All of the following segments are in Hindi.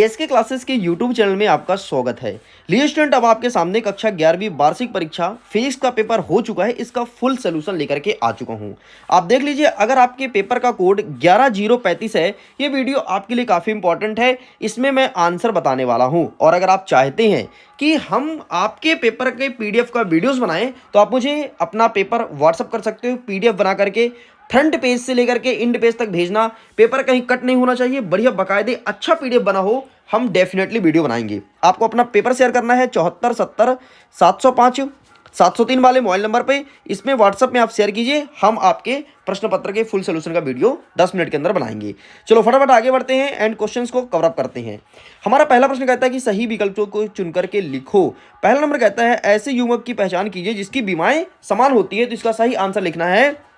एसके क्लासेस के यूट्यूब चैनल में आपका स्वागत है। लिए स्टूडेंट, अब आपके सामने कक्षा 11वीं वार्षिक परीक्षा फिजिक्स का पेपर हो चुका है। इसका फुल सोल्यूशन लेकर के आ चुका हूं। आप देख लीजिए, अगर आपके पेपर का कोड 11035 है, ये वीडियो आपके लिए काफ़ी इंपॉर्टेंट है। इसमें मैं आंसर बताने वाला हूं। और अगर आप चाहते हैं कि हम आपके पेपर के पीडीएफ का वीडियोस बनाएं, तो आप मुझे अपना पेपर व्हाट्सअप कर सकते हो। पीडीएफ बना करके फ्रंट पेज से लेकर के एंड पेज तक भेजना। पेपर कहीं कट नहीं होना चाहिए, बढ़िया बकायदे अच्छा पीडीएफ बना हो। हम डेफिनेटली वीडियो बनाएंगे। आपको अपना पेपर शेयर करना है 7470 705 703 वाले मोबाइल नंबर पे। इसमें व्हाट्सएप में आप शेयर कीजिए, हम आपके प्रश्न पत्र के फुल सोल्यूशन का वीडियो 10 मिनट के अंदर बनाएंगे। चलो फटाफट आगे बढ़ते हैं एंड क्वेश्चंस को कवर अप करते हैं। हमारा पहला प्रश्न कहता है कि सही विकल्पों को चुनकर के लिखो। पहला नंबर कहता है ऐसे युग्मक की पहचान कीजिए जिसकी बीमाएं समान होती है। तो इसका सही आंसर लिखना है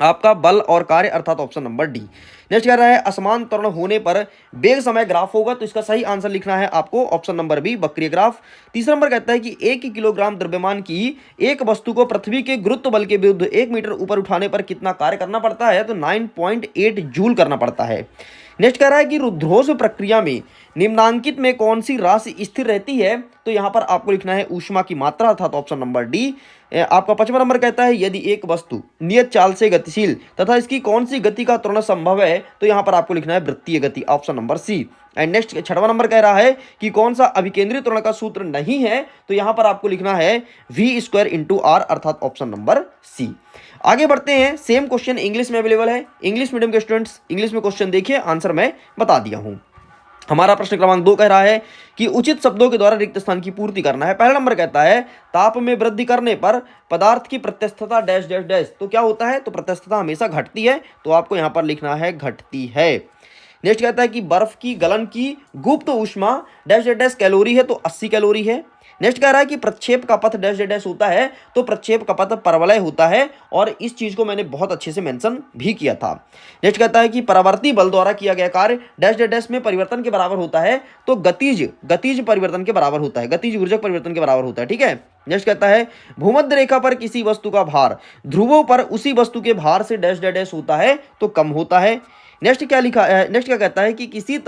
आपका बल और कार्य, अर्थात ऑप्शन नंबर डी। नेक्स्ट कह रहा है असमान त्वरण होने पर वेग समय ग्राफ होगा। तो इसका सही आंसर लिखना है आपको ऑप्शन नंबर बी, वक्रीय ग्राफ। तीसरा नंबर कहता है कि 1 किलोग्राम द्रव्यमान की एक वस्तु को पृथ्वी के गुरुत्व बल के विरुद्ध 1 मीटर ऊपर उठाने पर कितना कार्य करना पड़ता है। तो 9.8 जूल करना पड़ता है। नेक्स्ट कह रहा है कि रुद्रोष्म प्रक्रिया में निम्नांकित में कौन सी राशि स्थिर रहती है। तो यहां पर आपको लिखना है ऊष्मा की मात्रा, अर्थात ऑप्शन नंबर डी। आपका 5वां नंबर कहता है यदि एक वस्तु नियत चाल से गतिशील तथा इसकी कौन सी गति का त्वरण संभव है। तो यहां पर आपको लिखना है वृत्तीय गति, option number C. And next 6वां नंबर कह रहा है कि कौन सा अभिकेंद्रित त्वरण का सूत्र नहीं है। तो यहां पर आपको लिखना है v² × r, अर्थात ऑप्शन नंबर सी। आगे बढ़ते हैं। सेम क्वेश्चन इंग्लिश में अवेलेबल है। इंग्लिश मीडियम के स्टूडेंट्स इंग्लिश में क्वेश्चन देखिए, आंसर मैं बता दिया हूं। हमारा प्रश्न क्रमांक 2 कह रहा है कि उचित शब्दों के द्वारा रिक्त स्थान की पूर्ति करना है। पहला नंबर कहता है ताप में वृद्धि करने पर पदार्थ की प्रत्यस्थता डैश डैश डैश। तो क्या होता है, तो प्रत्यस्थता हमेशा घटती है। तो आपको यहां पर लिखना है घटती है। नेक्स्ट कहता है कि बर्फ की गलन की गुप्त ऊष्मा डैश डैश डैश कैलोरी है। तो 80 कैलोरी है। नेक्स्ट कह रहा है कि प्रक्षेप का पथ डैश डैश होता है। तो प्रक्षेप का पथ परवलय होता है। और इस चीज को मैंने बहुत अच्छे से मेंशन भी किया था। नेक्स्ट कहता है कि परावर्ती बल द्वारा किया गया कार्य डैश डैश डैश में परिवर्तन के बराबर होता है। तो गतिज परिवर्तन के बराबर होता है, गतिज ऊर्जक परिवर्तन के बराबर होता है। ठीक है। नेक्स्ट कहता है भूमध्य रेखा पर किसी वस्तु का भार ध्रुवों पर उसी वस्तु के भार से डैश डैश डैश होता है। तो कम होता है। नेक्स्ट क्या लिखा है, नेक्स्ट क्या कहता है कि किसी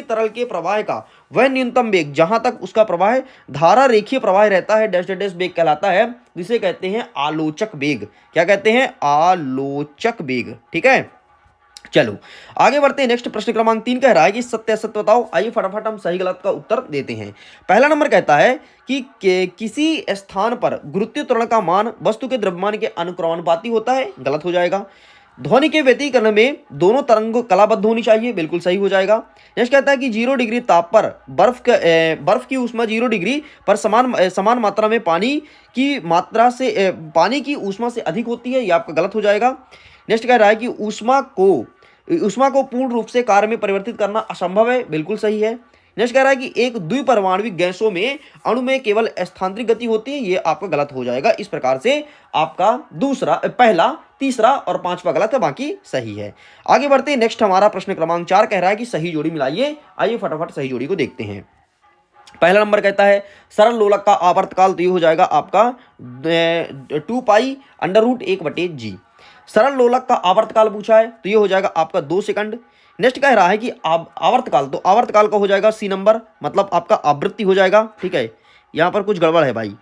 तरल के प्रवाह का वह न्यूनतम वेग जहां तक उसका प्रवाह धारा रेखीय प्रवाह रहता है डैश डैश डैश वेग कहलाता है, जिसे कहते हैं आलोचक वेग। क्या कहते हैं, आलोचक वेग। ठीक है। चलो आगे बढ़ते हैं। नेक्स्ट प्रश्न क्रमांक 3 कह रहा है कि सत्य असत्य बताओ। आइए फटाफट हम सही गलत का उत्तर देते हैं। पहला नंबर कहता है कि किसी स्थान पर गुरुत्वीय त्वरण का मान वस्तु के द्रव्यमान के अनुक्रमानुपाती होता है। गलत हो जाएगा। ध्वनि के व्यतिकरण में दोनों तरंग कलाबद्ध होनी चाहिए। बिल्कुल सही हो जाएगा। नेक्स्ट कहता है कि 0 डिग्री ताप पर बर्फ की ऊष्मा 0 डिग्री पर समान मात्रा में पानी की ऊष्मा से अधिक होती है। यह आपका गलत हो जाएगा। नेक्स्ट कह रहा है कि ऊष्मा को पूर्ण रूप से कार्य में परिवर्तित करना असंभव है। बिल्कुल सही है। नेक्स्ट कह रहा है कि एक द्विपरमाणविक गैसों में अणु में केवल स्थानांतरित गति होती है। ये आपका गलत हो जाएगा। इस प्रकार से आपका पहला, तीसरा और 5वां गलत है, बाकी सही है। आगे बढ़ते हैं। नेक्स्ट हमारा प्रश्न क्रमांक 4 कह रहा है कि सही जोड़ी मिलाइए। आइए फटाफट सही जोड़ी को देखते हैं। पहला नंबर कहता है सरल लोलक का आवर्तकाल। तो ये हो जाएगा आपका 2π√1/g। सरल लोलक का आवर्तकाल पूछा है, तो ये हो जाएगा आपका 2 सेकंड। नेक्स्ट कह रहा है कि आवर्तकाल, तो आवर्तकाल का हो जाएगा सी नंबर, मतलब आपका आवृत्ति हो जाएगा। ठीक है। यहां पर कुछ गड़बड़ है भाई,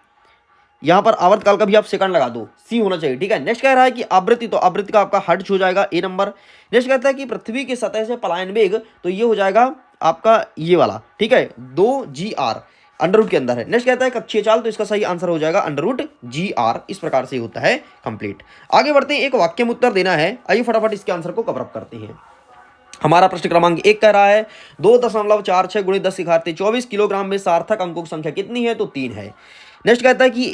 यहां पर आवर्तकाल का भी आप सेकंड लगा दो, सी होना चाहिए। ठीक है। नेक्स्ट कह रहा है कि आवृत्ति, तो आवृत्ति का आपका हर्ट्ज हो जाएगा, ए नंबर। नेक्स्ट कहता है कि पृथ्वी की सतह से पलायन वेग, तो ये हो जाएगा आपका ये वाला। ठीक है। 2gr अंडर के अंदर है। नेक्स्ट कहता है कक्षीय चाल, तो इसका सही आंसर हो जाएगा √gr। इस प्रकार से होता है कंप्लीट। आगे बढ़ते हैं। एक वाक्य में उत्तर देना है। आइए फटाफट इसके आंसर को कवर अप करते हैं। हमारा प्रश्न क्रमांक 1 कह रहा है 2.46 × 10 घात 24 किलोग्राम में सार्थक अंकों की संख्या कितनी है। तो 3 है। नेक्स्ट कहता है कि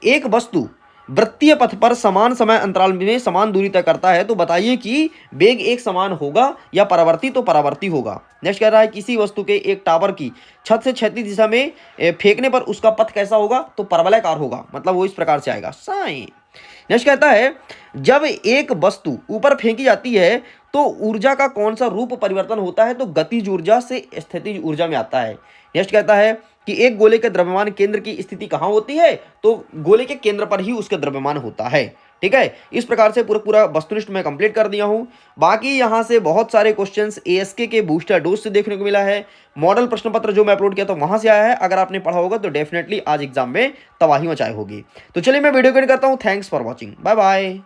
एक वस्तु वृत्तीय पथ पर समान समय अंतराल में समान दूरी तय करता है। तो बताइए कि वेग एक समान होगा या परावर्ती। तो परावर्ती होगा। नेक्स्ट कह रहा है किसी वस्तु के एक टावर की छत से क्षैतिज दिशा में फेंकने पर उसका पथ कैसा होगा। तो परवलयाकार होगा, मतलब वो इस प्रकार से आएगा, साइन। नेक्स्ट कहता है जब एक वस्तु ऊपर फेंकी जाती है तो ऊर्जा का कौन सा रूप परिवर्तन होता है। तो गतिज ऊर्जा से स्थितिज ऊर्जा में आता है। नेक्स्ट कहता है कि एक गोले के द्रव्यमान केंद्र की स्थिति कहां होती है। तो गोले के केंद्र पर ही उसका द्रव्यमान होता है। ठीक है, इस प्रकार से पूरा पूरा वस्तुनिष्ठ मैं कंप्लीट कर दिया हूं। बाकी यहां से बहुत सारे क्वेश्चंस एएसके के बूस्टर डोज से देखने को मिला है। मॉडल प्रश्न पत्र जो मैं अपलोड किया था वहां से आया है। अगर आपने पढ़ा होगा तो डेफिनेटली आज एग्जाम में तबाही मचाई होगी। तो चलिए मैं वीडियो को एंड करता हूं। Thanks for watching, bye bye.